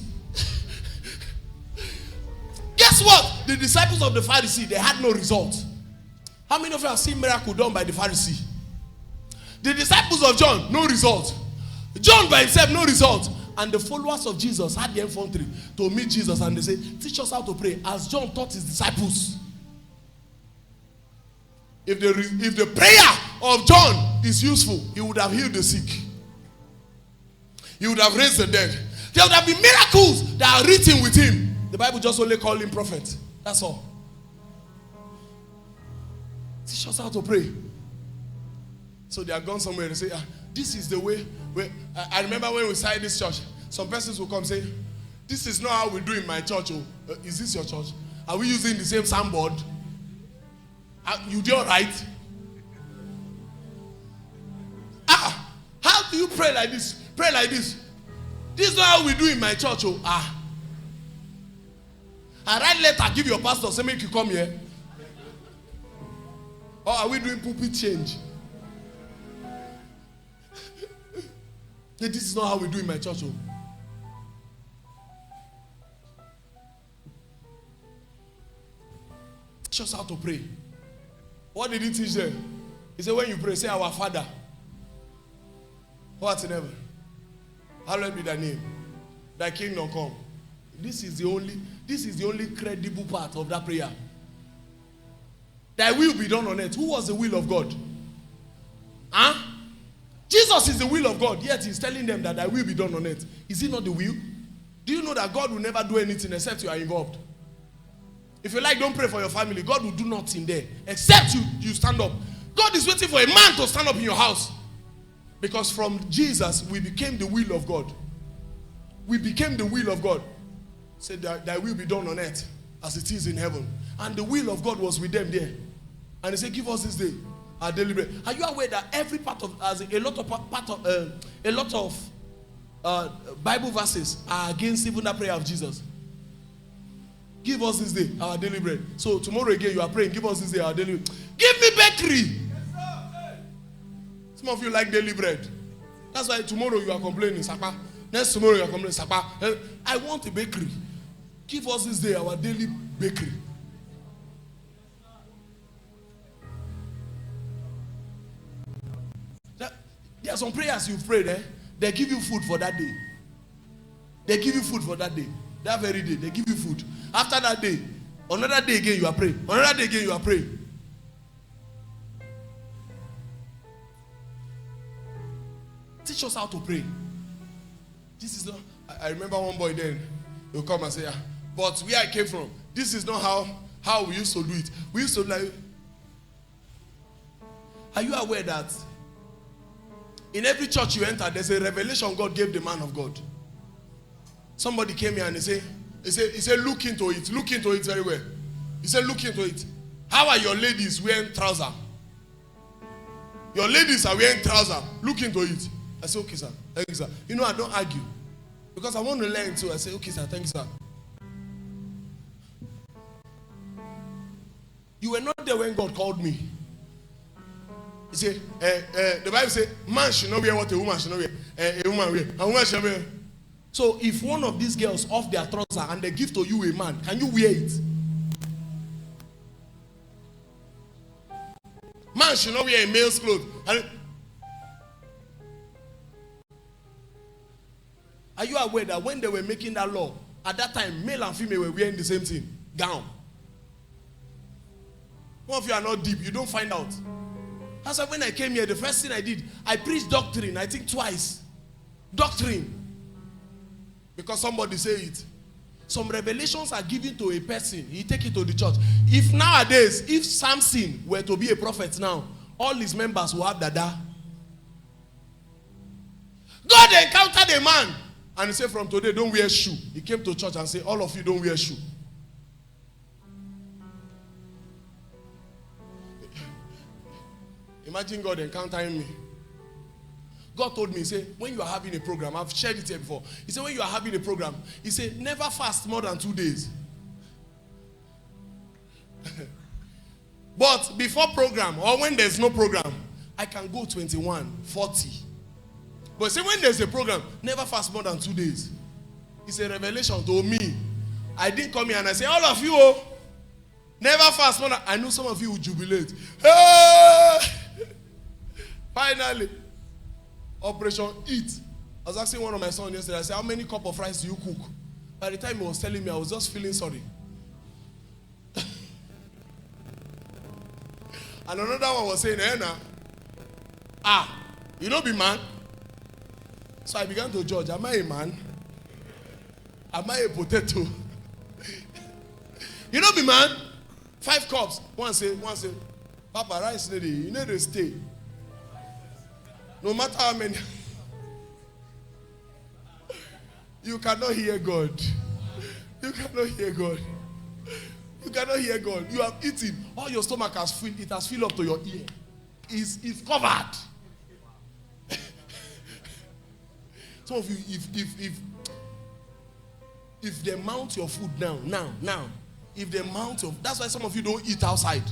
Guess what? The disciples of the Pharisee, they had no result. How many of you have seen miracle done by the Pharisee? The disciples of John, no result. John by himself, no result. And the followers of Jesus had the infantry to meet Jesus and they say, teach us how to pray as John taught his disciples. If the prayer of John is useful, he would have healed the sick. He would have raised the dead. There would have been miracles that are written with him. The Bible just only called him prophet. That's all. Teach us how to pray. So they are gone somewhere and say, this is the way. I remember when we started this church, some persons will come and say, this is not how we do in my church. Is this your church? Are we using the same soundboard? You do all right? How do you pray like this? Pray like this. This is not how we do in my church. I write letter, give your pastor, say make you come here. Or are we doing pulpit change? This is not how we do in my church. Teach us how to pray. What did he teach them? He said, when you pray, say, our Father, who art in heaven, hallowed be thy name. Thy kingdom come. This is the only credible part of that prayer. Thy will be done on earth. Who was the will of God? Jesus is the will of God, yet he's telling them that thy will be done on earth. Is it not the will? Do you know that God will never do anything except you are involved? If you like, don't pray for your family. God will do nothing there except you stand up. God is waiting for a man to stand up in your house. Because from Jesus, we became the will of God. We became the will of God. Said that thy will be done on earth as it is in heaven. And the will of God was with them there. And he said, give us this day our daily bread. Are you aware that every part of, a lot of Bible verses are against even the prayer of Jesus? Give us this day our daily bread. So tomorrow again you are praying, give us this day our daily bread. Give me bakery. Some of you like daily bread. That's why tomorrow you are complaining, Sapa. Next tomorrow you are complaining, Sapa. I want a bakery. Give us this day our daily bakery. There are some prayers you've prayed, they give you food for that day. They give you food for that day. That very day, they give you food. After that day, another day again you are praying. Another day again you are praying. Teach us how to pray. This is not, I remember one boy then, he'll come and say, but where I came from, this is not how we used to do it. We used to like, are you aware that in every church you enter, there's a revelation God gave the man of God? Somebody came here and he said, look into it very well. He said, look into it. How are your ladies wearing trousers? Your ladies are wearing trousers. Look into it. I said, okay, sir. Thank you, sir. You know, I don't argue. Because I want to learn too. I said, okay, sir. Thank you, sir. You were not there when God called me. He said, the Bible says, man should not wear what a woman should not wear. A woman wear. A woman should wear. So if one of these girls off their trouser and they give to you a man, can you wear it? Man should not wear a male's clothes. Are you aware that when they were making that law, at that time, male and female were wearing the same thing? Gown. One of you are not deep, you don't find out. That's why when I came here, the first thing I did, I preached doctrine, I think twice. Doctrine. Because somebody say it. Some revelations are given to a person, he take it to the church. If nowadays, if Samson were to be a prophet now, all his members will have dada. God encountered a man and he said, from today, don't wear shoe. He came to church and said, all of you don't wear shoe. Imagine God encountering me. God told me, he said, when you are having a program, I've shared it here before. He said, when you are having a program, he said, never fast more than 2 days. But before program, or when there's no program, I can go 21, 40. But say when there's a program, never fast more than 2 days. It's a revelation to me. I didn't come here and I say, all of you, oh, never fast more than. I know some of you will jubilate. Hey! Finally, Operation Eat. I was asking one of my sons yesterday, I said, how many cups of rice do you cook? By the time he was telling me, I was just feeling sorry. And another one was saying, hey, now, you don't be man. So I began to judge, am I a man? Am I a potato? You don't be man. 5 cups. One say, Papa, rice lady, you need to stay. No matter how many. You cannot hear God. You cannot hear God. You cannot hear God. You have eaten. All your stomach has filled. It has filled up to your ear. It's covered. Some of you, if they mount your food now, if they mount your, that's why some of you don't eat outside.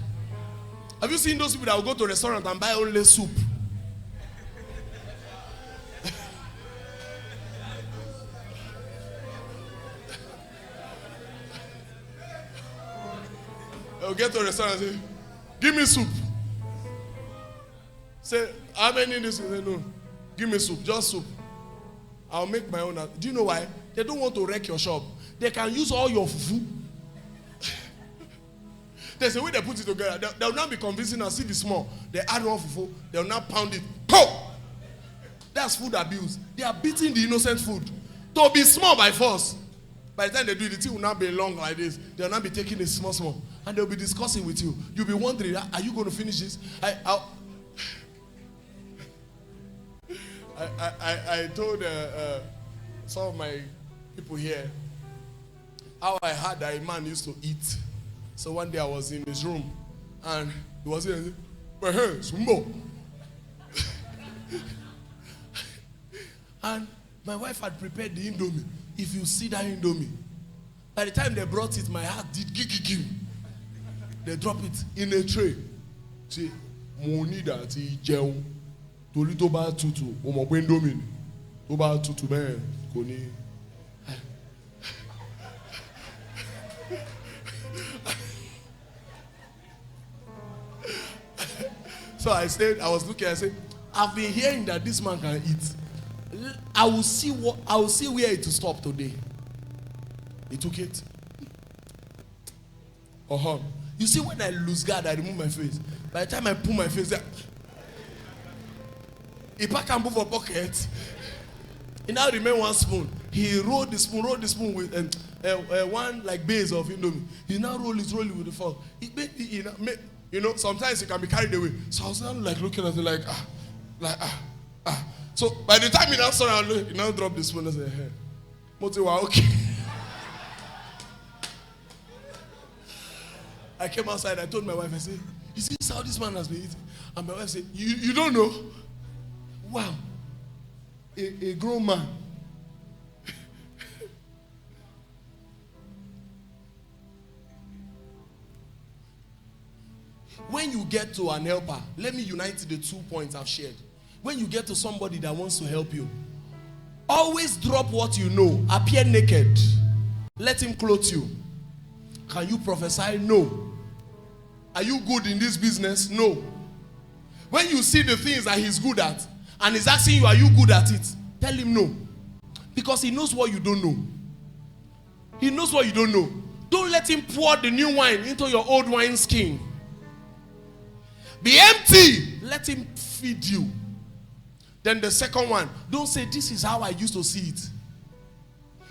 Have you seen those people that will go to a restaurant and buy only soup? They'll get to a restaurant and say, give me soup. Say, how many in this? Say, no, give me soup, just soup. I'll make my own. Do you know why? They don't want to wreck your shop. They can use all your fufu. There's a way they put it together. They'll now be convincing us, if it's small, they add one fufu, they'll now pound it. Pow! That's food abuse. They are beating the innocent food. To be small by force. By the time they do it, the thing will not be long like this. They'll not be taking it small. And they'll be discussing with you. You'll be wondering, are you going to finish this? I told some of my people here how I heard that a man used to eat. So one day I was in his room and he was saying, "Hey, Sinbo." And my wife had prepared the indomie. If you see that indomie, by the time they brought it, my heart did gig. They dropped it in a tray. See, money that he gel. Torí tó bá tutù, o mọ̀ pé indomie ni. Tó bá tutù bẹ́ẹ̀ kò ní. So I was looking, I said, I've been hearing that this man can eat. I will see where it will stop today. He took it. You see, when I lose guard, I remove my face. By the time I put my face there, if I can move a pocket, he now remain one spoon. He rolled the spoon with one like base of indomie. He now roll it with the fork. You know, sometimes you can be carried away. So I was now like looking at it So by the time he now saw it, he now dropped the spoon and said, "Hey, Motiwa, okay." I came outside, I told my wife, I said, "You see how this man has been eating?" And my wife said, You don't know? Wow. A grown man. When you get to an helper, let me unite the 2 points I've shared. When you get to somebody that wants to help you, always drop what you know. Appear naked. Let him clothe you. Can you prophesy? No. Are you good in this business? No. When you see the things that he's good at, and he's asking you, are you good at it? Tell him no. Because he knows what you don't know. He knows what you don't know. Don't let him pour the new wine into your old wine skin. Be empty. Let him feed you. Then the second one, don't say, this is how I used to see it.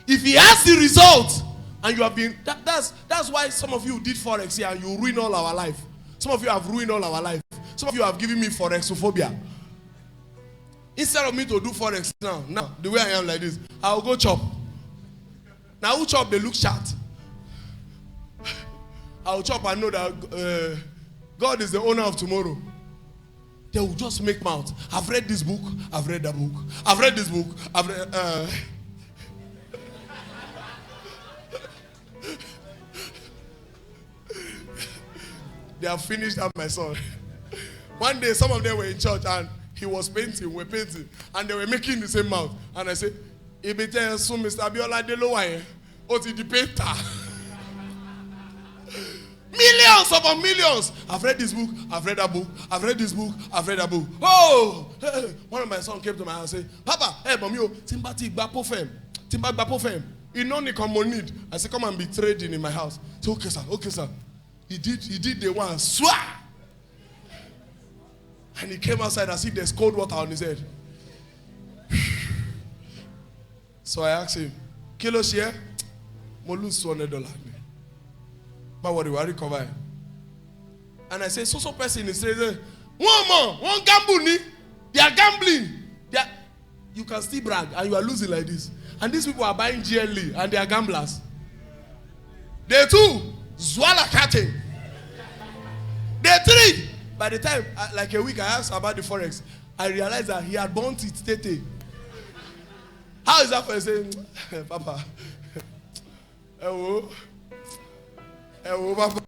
If he has the result, and you have been, that's why some of you did Forex here and you ruin all our life. Some of you have ruined all our life. Some of you have given me Forexophobia. Instead of me to do Forex now, the way I am like this, I'll go chop. Now who chop, they look sharp. I'll chop and know that God is the owner of tomorrow. They will just make mouth. I've read this book. I've read that book. I've read this book. I've read. They have finished up my son. One day, some of them were in church and he was painting, we're painting, and they were making the same mouth. And I said, Ibete so Mr. Abiola Delowaye, Oti the painter. Millions upon millions. I've read this book, I've read that book, I've read this book, I've read that book. Oh! One of my sons came to my house and said, Papa, hey, Mommy, Timbati Gbapofem. Timba Gbapofem. You know the common need. I said, come and be trading in my house. I said, okay, sir, okay, sir. He did the one, swah! And he came outside as if there's cold water on his head. So I asked him, Kilo share? Mo lose $200. But what do I recover? And I said, so person is saying, one more, one gambling. They are gambling. You can still brag and you are losing like this. And these people are buying GLE and they are gamblers. They too, Zwala Kate. They three. By the time, like a week, I asked about the Forex. I realized that he had burnt it tete. How is that for saying, Papa? Hello, Papa.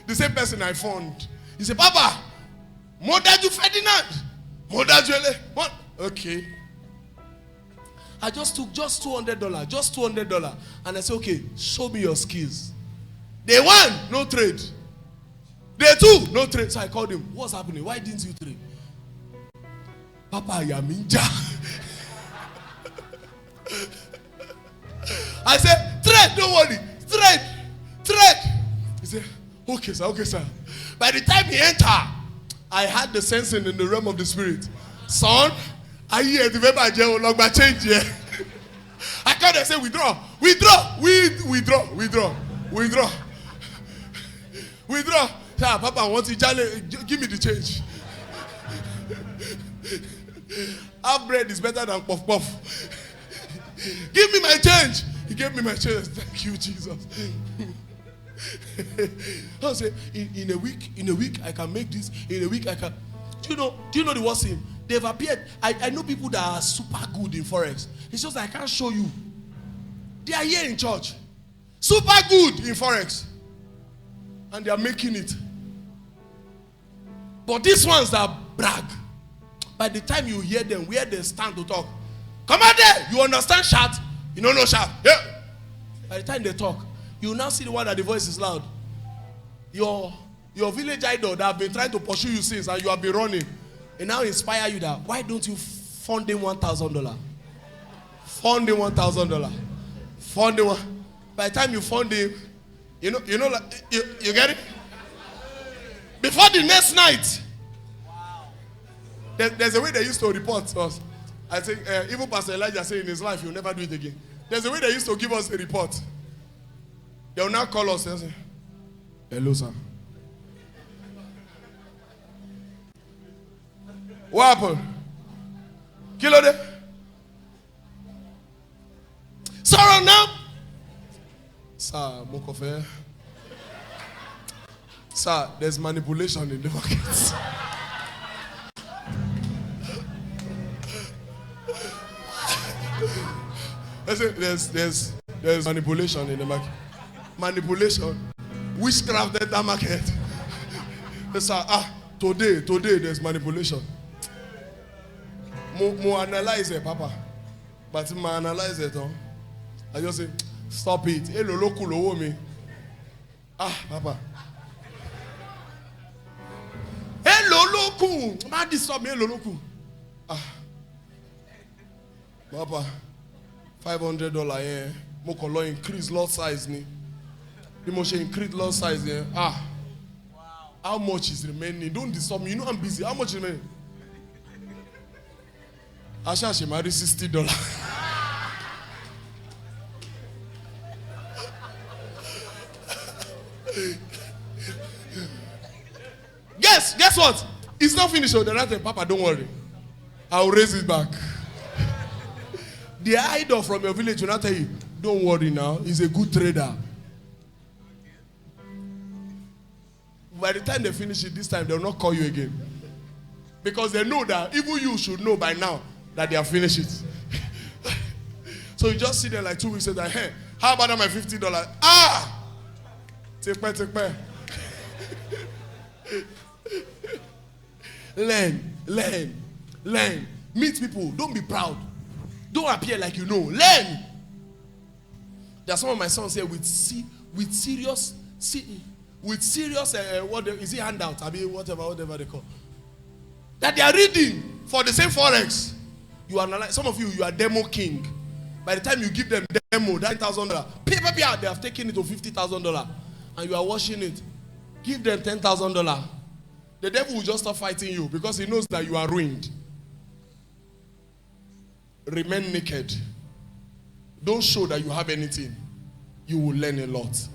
The same person I found. He said, Papa, Modaju Ferdinand. Modaju. What? Okay. I just took just $200. Just $200. And I said, okay, show me your skills. Day one, no trade. Day two, no trade. So I called him. What's happening? Why didn't you trade? Papa, I am ninja. I said, trade, don't worry. Trade. He said, okay, sir, okay, sir. By the time he entered, I had the sensing in the realm of the spirit. Son, I hear the member jail log my change here. I can't say withdraw. Yeah, Papa, I want to give me the change. Half bread is better than puff puff. Give me my change. He gave me my change. Thank you, Jesus. I say, in a week I can make this. In a week I can. Do you know the worst thing? They've appeared. I know people that are super good in Forex. It's just I can't show you. They are here in church. Super good in Forex. And they are making it. But these ones that brag, by the time you hear them, where they stand to talk, come out there, you understand shout? You don't know shout. Yeah. By the time they talk, you now see the one that the voice is loud. Your village idol that have been trying to pursue you since and you have been running, and now inspire you that why don't you fund him $1,000? Fund him $1,000. Fund him. By the time you fund him, you know, like, you get it? Before the next night, there's a way they used to report us. I think even Pastor Elijah said in his life he'll never do it again. There's a way they used to give us a report. They'll now call us and say, hello, sir. What happened? Kilo de? Sorrow now? Sir, Mokofe. Sir, there's manipulation in the market. There's manipulation in the market. Manipulation. Witchcraft in that market. Sir, today there's manipulation. Mo analyze it, Papa. But I analyze it, I just say, stop it. Hello, local over me. Papa. Hello, local. Man, disturb me. Hello, local. Papa, $500 here. Mo kolo increase lot size ni. The mo she increase lot size here. Wow. How much is remaining? Don't disturb me. You know I'm busy. How much is remaining? Asha she marry $60. Guess what? It's not finished. The right, Papa, don't worry. I'll raise it back. The idol from your village will not tell you, don't worry now, he's a good trader. By the time they finish it, this time they'll not call you again. Because they know that even you should know by now that they have finished it. So you just sit there like 2 weeks later, hey, how about my $50? Ah! Take pay. Learn. Meet people. Don't be proud. Don't appear like you know. Learn. There are some of my sons here with serious, what is it, handout? I mean, whatever they call. That they are reading for the same forex. You analyze. Some of you are demo king. By the time you give them demo, that $10,000, they have taken it to $50,000, and you are watching it. Give them $10,000. The devil will just stop fighting you because he knows that you are ruined. Remain naked. Don't show that you have anything. You will learn a lot.